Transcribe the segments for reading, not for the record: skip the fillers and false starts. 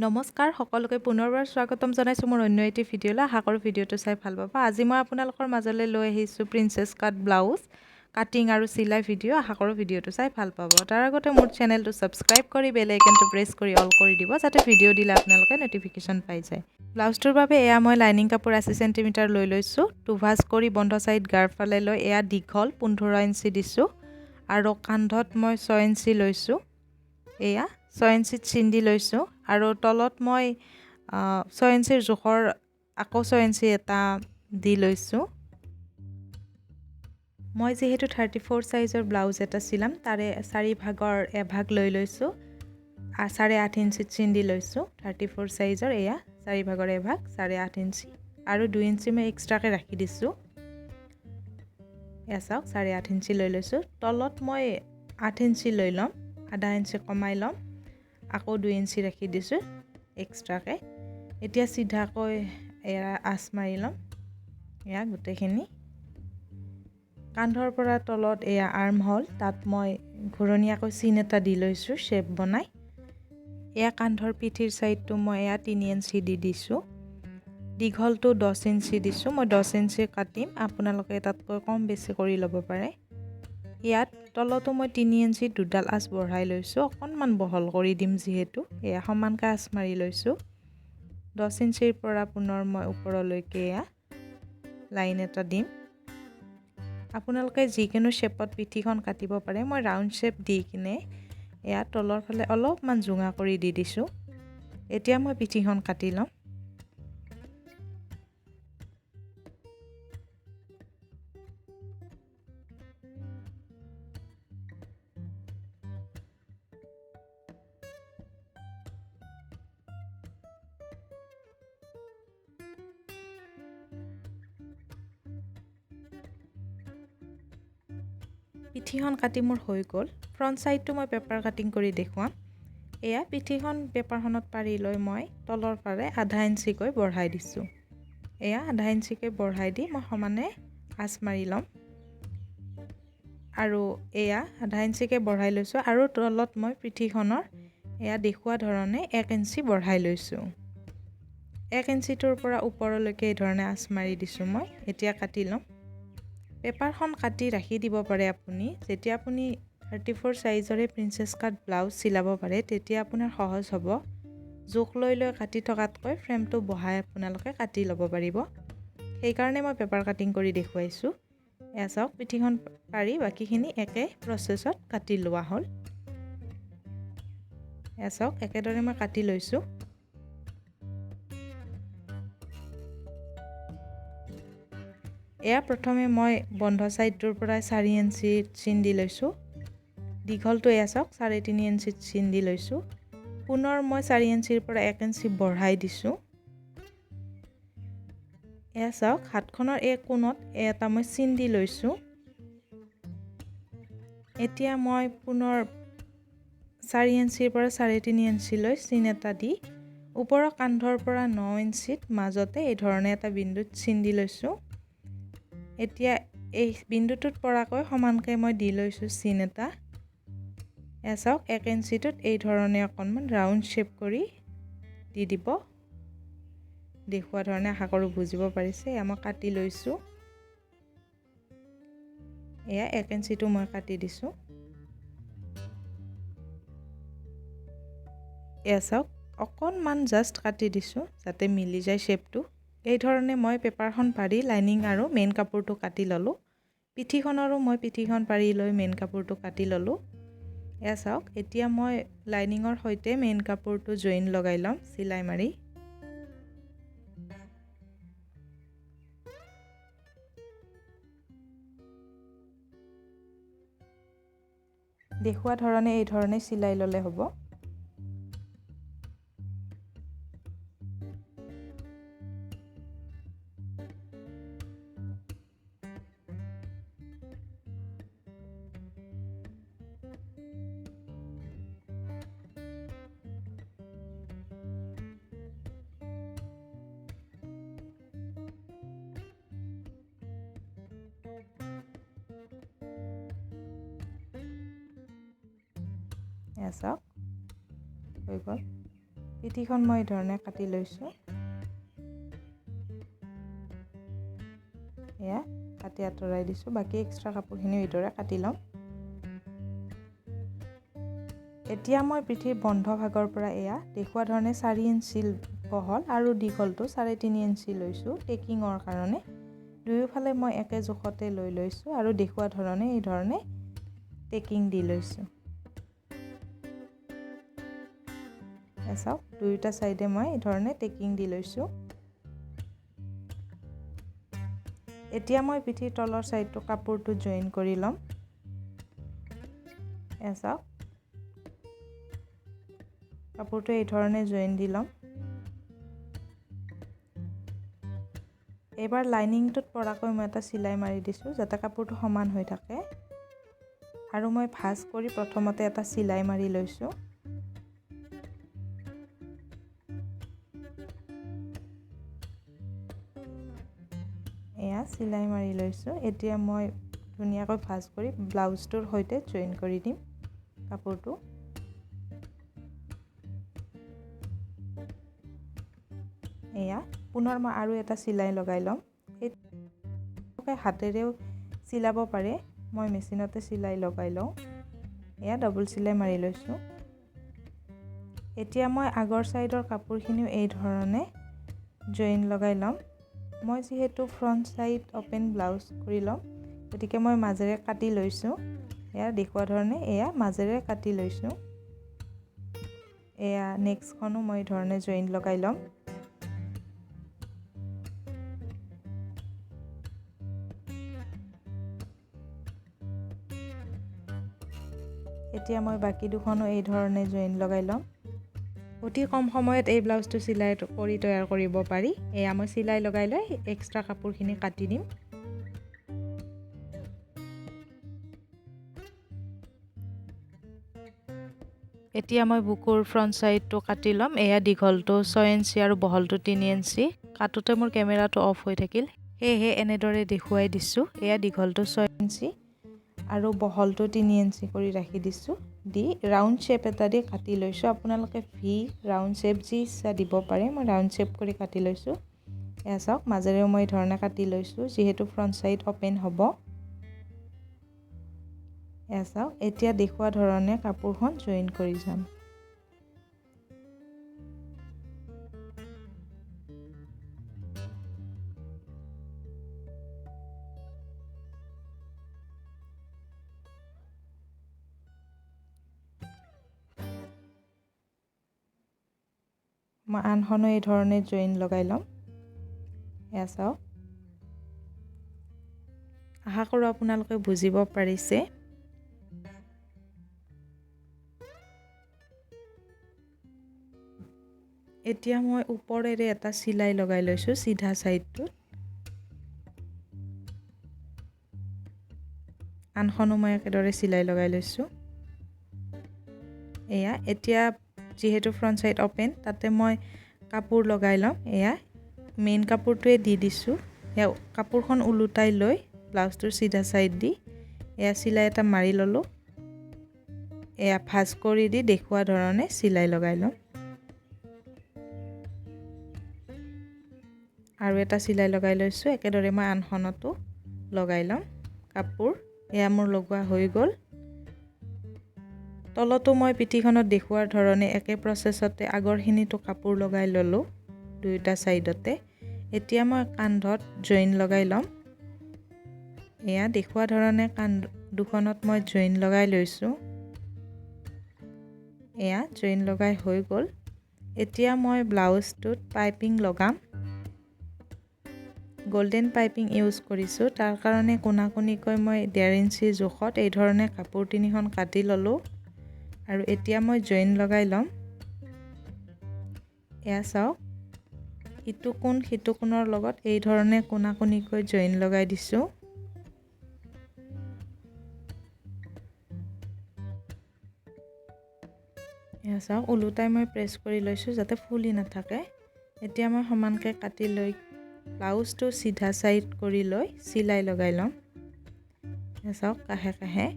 নমস্কাৰ সকলোকে পুনৰবাৰ স্বাগতম জনাইছো মোৰ অন্য এটি ভিডিঅ'লৈ আশা কৰোঁ ভিডিঅ'টো চাই ভাল পাবা আজি মই আপোনালোকৰ মাজলৈ লৈ আহিছোঁ প্ৰিন্সেছ কাট ব্লাউজ কাটিং আৰু চিলাই ভিডিঅ' আশা কৰোঁ ভিডিঅ'টো চাই ভাল পাব তাৰ আগতে মোৰ চেনেলটো সাবস্ক্ৰাইব কৰি বেল আইকনটো প্ৰেছ কৰি অল কৰি দিব যাতে ভিডিঅ' দিলে আপোনালোকে নটিফিকেশ্যন পাই যায় ব্লাউজটোৰ বাবে এয়া মই লাইনিং কাপোৰ 80 সেন্টিমিটাৰ লৈ লৈছোঁ টুভাজ কৰি বন্ধ সাইড গাৰ ফালে লৈ এয়া দীঘল 15 ইঞ্চি দিছোঁ আৰু কান্ধত মই 6 ইঞ্চি লৈছোঁ এয়া 6 ইঞ্চিত চিন্দি লৈছোঁ আৰু তলত মই 6 ইঞ্চিৰ জোখৰ আকৌ 6 ইঞ্চি এটা দি লৈছোঁ মই যেহেতু 34 সাইজৰ ব্লাউজ এটা চিলাম তাৰে 4 ভাগৰ এভাগ লৈ লৈছোঁ 8.5 ইঞ্চিত চিন্দি লৈছোঁ 34 সাইজৰ এয়া 4 ভাগৰ এভাগ 8.5 ইঞ্চি আৰু 2 ইঞ্চি মই এক্সট্ৰাকে ৰাখি দিছোঁ এয়া চাওক 8.5 ইঞ্চি লৈ লৈছোঁ তলত মই 8 ইঞ্চি লৈ ল'ম আধা ইঞ্চি কমাই ল'ম আকৌ 2 ইঞ্চি ৰাখি দিছোঁ এক্সট্ৰাকে এতিয়া সিধাকৈ এয়া আঁচ মাৰি ল'ম এয়া গোটেইখিনি কান্ধৰ পৰা তলত এয়া আৰ্ম হল তাত মই ঘূৰণীয়াকৈ চিন এটা দি লৈছোঁ শেপ বনাই এয়া কান্ধৰ পিঠিৰ সাইডটো মই এয়া 3 ইঞ্চি দি দিছোঁ দীঘলটো 10 ইঞ্চি দিছোঁ মই 10 ইঞ্চি কাটিম আপোনালোকে তাতকৈ কম বেছি কৰি ল'ব পাৰে ইয়াত তলতো মই 3 ইঞ্চি দুডাল আঁচ বঢ়াই লৈছোঁ অকণমান বহল কৰি দিম যিহেতু এয়া সমানকৈ আঁচ মাৰি লৈছোঁ 10 ইঞ্চিৰ পৰা পুনৰ মই ওপৰলৈকে এয়া লাইন এটা দিম আপোনালোকে যিকোনো শেপত পিঠিখন কাটিব পাৰে মই ৰাউণ্ড শেপ দি কিনে এয়া তলৰ ফালে অলপমান জোঙা কৰি দি দিছোঁ এতিয়া মই পিঠিখন কাটি ল'ম পিঠিখন কাটি মোৰ হৈ গ'ল ফ্ৰণ্ট সাইডটো মই পেপাৰ কাটিং কৰি দেখুৱাম এয়া পিঠিখন পেপাৰখনত পাৰি লৈ মই তলৰ ফালে আধা ইঞ্চিকৈ বঢ়াই দিছোঁ এয়া আধা ইঞ্চিকৈ বঢ়াই দি মই সমানে আঁচ মাৰি ল'ম আৰু এয়া আধা ইঞ্চিকৈ বঢ়াই লৈছোঁ আৰু তলত মই পিঠিখনৰ এয়া দেখুওৱা ধৰণে 1 ইঞ্চি বঢ়াই লৈছোঁ 1 ইঞ্চিটোৰ পৰা ওপৰলৈকে এই ধৰণে আঁচ মাৰি দিছোঁ মই এতিয়া কাটি ল'ম পেপাৰখন কাটি ৰাখি দিব পাৰে আপুনি যেতিয়া আপুনি 34 সাইজৰে প্ৰিন্সেছ কাট ব্লাউজ চিলাব পাৰে তেতিয়া আপোনাৰ সহজ হ'ব জোখ লৈ লৈ কাটি থকাতকৈ ফ্ৰেমটো বহাই আপোনালোকে কাটি ল'ব পাৰিব সেই কাৰণে মই পেপাৰ কাটিং কৰি দেখুৱাইছোঁ এয়া চাওক পিঠিখন পাৰি বাকিখিনি একে প্ৰচেছত কাটি লোৱা হ'ল এয়া চাওক একেদৰে মই কাটি লৈছোঁ এয়া প্ৰথমে মই বন্ধ সাইডটোৰ পৰা 4 ইঞ্চি চিন দি লৈছোঁ দীঘলটো এয়া চাওক 3.5 ইঞ্চি চিন দি লৈছোঁ পুনৰ মই 4 ইঞ্চিৰ পৰা 1 ইঞ্চি বঢ়াই দিছোঁ এয়া চাওক হাতখনৰ এই কোণত এটা মই চিন দি লৈছোঁ এতিয়া মই পুনৰ 4 ইঞ্চিৰ পৰা 3.5 ইঞ্চি লৈ চিন এটা দি ওপৰৰ কান্ধৰ পৰা 9 ইঞ্চিত মাজতে এই ধৰণে এটা বিন্দুত চিন দি লৈছোঁ এতিয়া এই বিন্দুটোত পৰাকৈ সমানকৈ মই দি লৈছোঁ চিন এটা এয়া চাওক 1 ইঞ্চিটোত এই ধৰণে অকণমান ৰাউণ্ড শেপ কৰি দি দিব দেখুওৱা ধৰণে আশা কৰোঁ বুজিব পাৰিছে এয়া মই কাটি লৈছোঁ এয়া 1 ইঞ্চিটো মই কাটি দিছোঁ এয়া চাওক অকণমান জাষ্ট কাটি দিছোঁ যাতে মিলি যায় শেপটো এই ধৰণে মই পেপাৰখন পাৰি লাইনিং আৰু মেইন কাপোৰটো কাটি ল'লোঁ পিঠিখনৰো মই পিঠিখন পাৰি লৈ মেইন কাপোৰটো কাটি ল'লোঁ এয়া চাওক এতিয়া মই লাইনিঙৰ সৈতে মেইন কাপোৰটো জইন লগাই ল'ম চিলাই মাৰি দেখুওৱা ধৰণে এই ধৰণে চিলাই ল'লে হ'ব এয়া চাওক হৈ গ'ল পিঠিখন মই এই ধৰণে কাটি লৈছোঁ এয়া কাটি আঁতৰাই দিছোঁ বাকি এক্সট্ৰা কাপোৰখিনি এইদৰে কাটি ল'ম এতিয়া মই পিঠিৰ বন্ধ ভাগৰ পৰা এয়া দেখুৱা ধৰণে 4 ইঞ্চি বহল আৰু দীঘলটো 3.5 ইঞ্চি লৈছোঁ টেকিংৰ কাৰণে দুয়োফালে মই একে জোখতে লৈ লৈছোঁ আৰু দেখুৱা ধৰণে এই ধৰণে টেকিং দি লৈছোঁ এছাও দুয়োটা সাইডে মই এই ধৰণে টেকিং দি লৈছোঁ এতিয়া মই পিঠিৰ তলৰ সাইডটো কাপোৰটো জয়েন কৰি ল'ম এছাও কাপোৰটো এই ধৰণে জয়েন দি ল'ম এবাৰ লাইনিংটোত পৰাকৈ মই এটা চিলাই মাৰি দিছোঁ যাতে কাপোৰটো সমান হৈ থাকে আৰু মই ভাঁজ কৰি প্ৰথমতে এটা চিলাই মাৰি লৈছোঁ এয়া চিলাই মাৰি লৈছোঁ এতিয়া মই ধুনীয়াকৈ ভাঁজ কৰি ব্লাউজটোৰ সৈতে জয়েন কৰি দিম কাপোৰটো এয়া পুনৰ মই আৰু এটা চিলাই লগাই ল'ম এই হাতেৰেও চিলাব পাৰে মই মেচিনতে চিলাই লগাই লওঁ এয়া ডাবল চিলাই মাৰি লৈছোঁ এতিয়া মই আগৰ সাইডৰ কাপোৰখিনিও এই ধৰণে জয়েন লগাই ল'ম মই যেহেতু ফ্ৰন্ট সাইড ওপেন ব্লাউজ কৰি ল'ম গতিকে মই মাজেৰে কাটি লৈছোঁ এয়া দেখুৱা ধৰণে এয়া মাজেৰে কাটি লৈছোঁ এয়া নেক্সটখনো মই এই ধৰণে জয়েন লগাই ল'ম এতিয়া মই বাকি দুখনো এই ধৰণে জয়েন লগাই ল'ম অতি কম সময়ত এই ব্লাউজটো চিলাই কৰি তৈয়াৰ কৰিব পাৰি এয়া মই চিলাই লগাই লৈ এক্সট্ৰা কাপোৰখিনি কাটি দিম এতিয়া মই বুকুৰ ফ্ৰন্ট সাইডটো কাটি ল'ম এয়া দীঘলটো 6 ইঞ্চি আৰু বহলটো 3 ইঞ্চি কাটোতে মোৰ কেমেৰাটো অফ হৈ থাকিল সেয়ে এনেদৰে দেখুৱাই দিছোঁ এয়া দীঘলটো 6 ইঞ্চি আৰু বহলটো 3 ইঞ্চি কৰি ৰাখি দিছোঁ দি ৰাউন্ড শেপ এটা দি কাটি লৈছোঁ আপোনালোকে ভি ৰাউন্ড শেপ যি ইচ্ছা দিব পাৰে মই ৰাউন্ড শেপ কৰি কাটি লৈছোঁ এয়া চাওক মাজেৰেও মই এই ধৰণে কাটি লৈছোঁ যিহেতু ফ্ৰন্ট সাইড ওপেন হ'ব এয়া চাওক এতিয়া দেখুৱা ধৰণে কাপোৰখন জয়েন কৰি যাম মই আনখনো এই ধৰণে জয়েন লগাই ল'ম এয়া চাওক আশা কৰোঁ আপোনালোকে বুজিব পাৰিছে এতিয়া মই ওপৰেৰে এটা চিলাই লগাই লৈছোঁ সিধা সাইডটোত আনখনো মই একেদৰে চিলাই লগাই লৈছোঁ এয়া এতিয়া যেহেতু ফ্ৰন্ট সাইড ওপেন তাতে মই কাপোৰ লগাই ল'ম এয়া মেইন কাপোৰটোৱে দি দিছোঁ এয়া কাপোৰখন উলুটাই লৈ ব্লাউজটোৰ সিধা সাইড দি এয়া চিলাই এটা মাৰি ল'লোঁ এয়া ভাঁজ কৰি দি দেখুৱা ধৰণে চিলাই লগাই ল'ম আৰু এটা চিলাই লগাই লৈছোঁ একেদৰে মই আনখনতো লগাই ল'ম কাপোৰ এয়া মোৰ লগোৱা হৈ গ'ল তলতো মই পিঠিখনত দেখুৱাৰ ধৰণে একে প্ৰচেছতে আগৰখিনিটো কাপোৰ লগাই ল'লোঁ দুয়োটা সাইডতে এতিয়া মই কান্ধত জয়েন লগাই ল'ম এয়া দেখুৱা ধৰণে কান্ধ দুখনত মই জয়েন লগাই লৈছোঁ এয়া জয়েন লগাই হৈ গ'ল এতিয়া মই ব্লাউজটোত পাইপিং লগাম গোল্ডেন পাইপিং ইউজ কৰিছোঁ তাৰ কাৰণে কোনাকুনিকৈ মই 1.5 ইঞ্চি জোখত এই ধৰণে কাপোৰ তিনিখন কাটি ল'লোঁ আৰু এতিয়া মই জয়েন লগাই ল'ম এয়া চাওক ইটো কোণ সিটো কোণৰ লগত এই ধৰণে কোনাকুনিকৈ জয়েন লগাই দিছোঁ এয়া চাওক উলুটাই মই প্ৰেছ কৰি লৈছোঁ যাতে ফুলি নাথাকে এতিয়া মই সমানকৈ কাটি লৈ ব্লাউজটো সিধা সাইড কৰি লৈ চিলাই লগাই ল'ম এয়া চাওক কাষে কাষে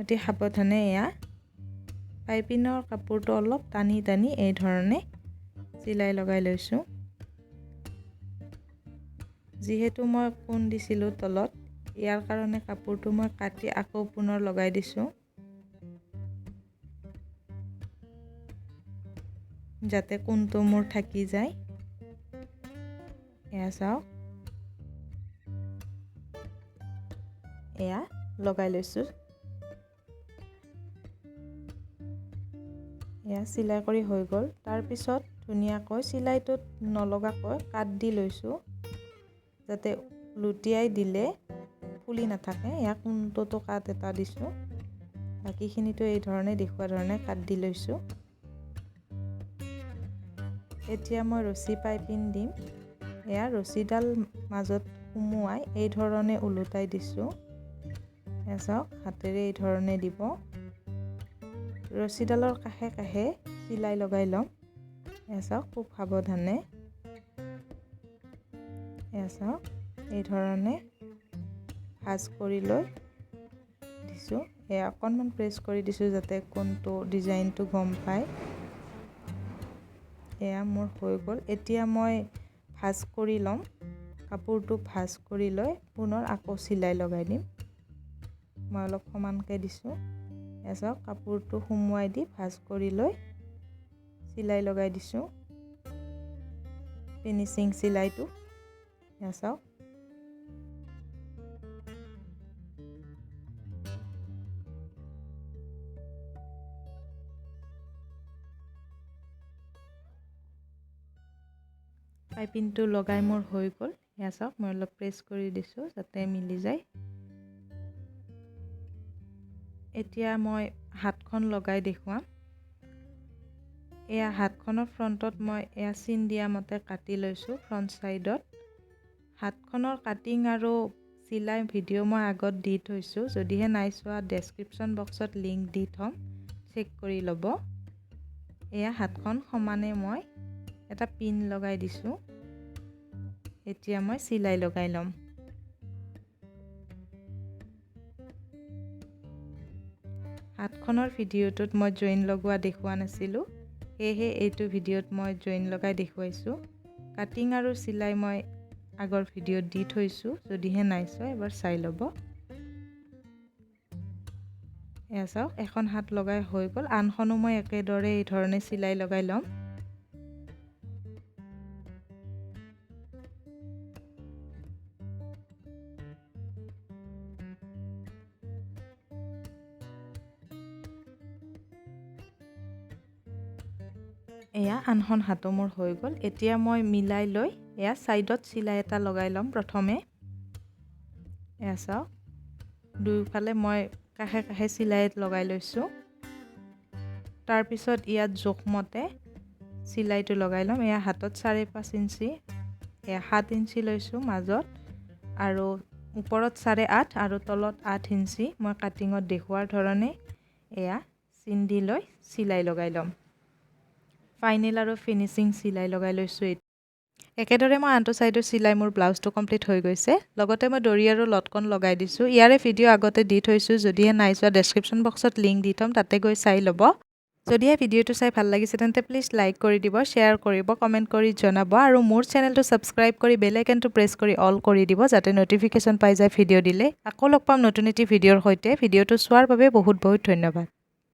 অতি সাৱধানে এয়া পাইপিনৰ কাপোৰটো অলপ টানি টানি এই ধৰণে চিলাই লগাই লৈছোঁ যেহেতু মই কোণ দিছিলোঁ তলত ইয়াৰ কাৰণে কাপোৰটো মই কাটি আকৌ পুনৰ লগাই দিছোঁ যাতে কোণটো মোৰ থাকি যায় এয়া চাওক এয়া লগাই লৈছোঁ এয়া চিলাই কৰি হৈ গ'ল তাৰ পিছত ধুনীয়াকৈ চিলাইটোত নলগাকৈ কাট দি লৈছোঁ যাতে লুটিয়াই দিলে ফুলি নাথাকে এয়া কোণটোতো কাট এটা দিছোঁ বাকীখিনিতো এই ধৰণে দেখুওৱা ধৰণে কাট দি লৈছোঁ এতিয়া মই ৰছী পাইপিন দিম এয়া ৰছীডাল মাজত সুমুৱাই এই ধৰণে ওলোটাই দিছোঁ এয়া চাওক হাতেৰে এই ধৰণে দিব ৰছীডালৰ কাষে কাষে চিলাই লগাই ল'ম এয়া চাওক খুব সাৱধানে এয়া চাওক এই ধৰণে ভাঁজ কৰি লৈ দিছোঁ এয়া অকণমান প্ৰেছ কৰি দিছোঁ যাতে কোনটো ডিজাইনটো গম পায় এয়া মোৰ হৈ গ'ল এতিয়া মই ভাঁজ কৰি ল'ম কাপোৰটো ভাঁজ কৰি লৈ পুনৰ আকৌ চিলাই লগাই দিম মই অলপ সমানকৈ দিছোঁ এয়া চাওক কাপোৰটো সুমুৱাই দি ভাঁজ কৰি লৈ চিলাই লগাই দিছোঁ ফিনিচিং চিলাইটো এয়া চাওক পাইপিনটো লগাই মোৰ হৈ গ'ল এয়া চাওক মই অলপ প্ৰেছ কৰি দিছোঁ যাতে মিলি যায় এতিয়া মই হাতখন লগাই দেখুৱাম এয়া হাতখনৰ ফ্ৰণ্টত মই এয়া চিন দিয়া মতে কাটি লৈছোঁ ফ্ৰণ্ট ছাইডত হাতখনৰ কাটিং আৰু চিলাই ভিডিঅ' মই আগত দি থৈছোঁ যদিহে নাই চোৱা ডেছক্ৰিপশ্যন বক্সত লিংক দি থ'ম চেক কৰি ল'ব এয়া হাতখন সমানে মই এটা পিন লগাই দিছোঁ এতিয়া মই চিলাই লগাই ল'ম হাতখনৰ ভিডিঅ'টোত মই জইন লগোৱা দেখুওৱা নাছিলোঁ সেয়েহে এইটো ভিডিঅ'ত মই জইন লগাই দেখুৱাইছোঁ কাটিং আৰু চিলাই মই আগৰ ভিডিঅ'ত দি থৈছোঁ যদিহে নাই চোৱা এবাৰ চাই ল'ব এয়া চাওক এখন হাত লগাই হৈ গ'ল আনখনো মই একেদৰে এই ধৰণে চিলাই লগাই ল'ম এয়া আনখন হাতো মোৰ হৈ গ'ল এতিয়া মই মিলাই লৈ এয়া সাইডত চিলাই এটা লগাই ল'ম প্ৰথমে এয়া চাওক দুইফালে মই কাষে কাষে চিলাই লগাই লৈছোঁ তাৰ পিছত ইয়াত জোখমতে চিলাইটো লগাই ল'ম এয়া হাতত 5.5 ইঞ্চি এয়া 7 ইঞ্চি লৈছোঁ মাজত আৰু ওপৰত 8.5 আৰু তলত 8 ইঞ্চি মই কাটিঙত দেখুৱাৰ ধৰণে এয়া চিন দি লৈ চিলাই লগাই ল'ম ফাইনেল আৰু ফিনিচিং চিলাই লগাই লৈছোঁ একেদৰে মই আনটো সাইডৰ চিলাই মোৰ ব্লাউজটো কমপ্লিট হৈ গৈছে লগতে মই দৰি আৰু লটকন লগাই দিছোঁ ইয়াৰে ভিডিঅ' আগতে দি থৈছোঁ যদিহে নাই চোৱা ডেছক্ৰিপশ্যন বক্সত লিংক দি থ'ম তাতে গৈ চাই ল'ব যদিহে ভিডিঅ'টো চাই ভাল লাগিছে তেন্তে প্লিজ লাইক কৰি দিব শ্বেয়াৰ কৰিব কমেণ্ট কৰি জনাব আৰু মোৰ চেনেলটো ছাবস্ক্ৰাইব কৰি বেল আইকনটো প্ৰেছ কৰি অল কৰি দিব যাতে নটিফিকেশ্যন পাই যায় ভিডিঅ' দিলে আকৌ লগ পাম নতুন এটি ভিডিঅ'ৰ সৈতে ভিডিঅ'টো চোৱাৰ বাবে বহুত বহুত ধন্যবাদ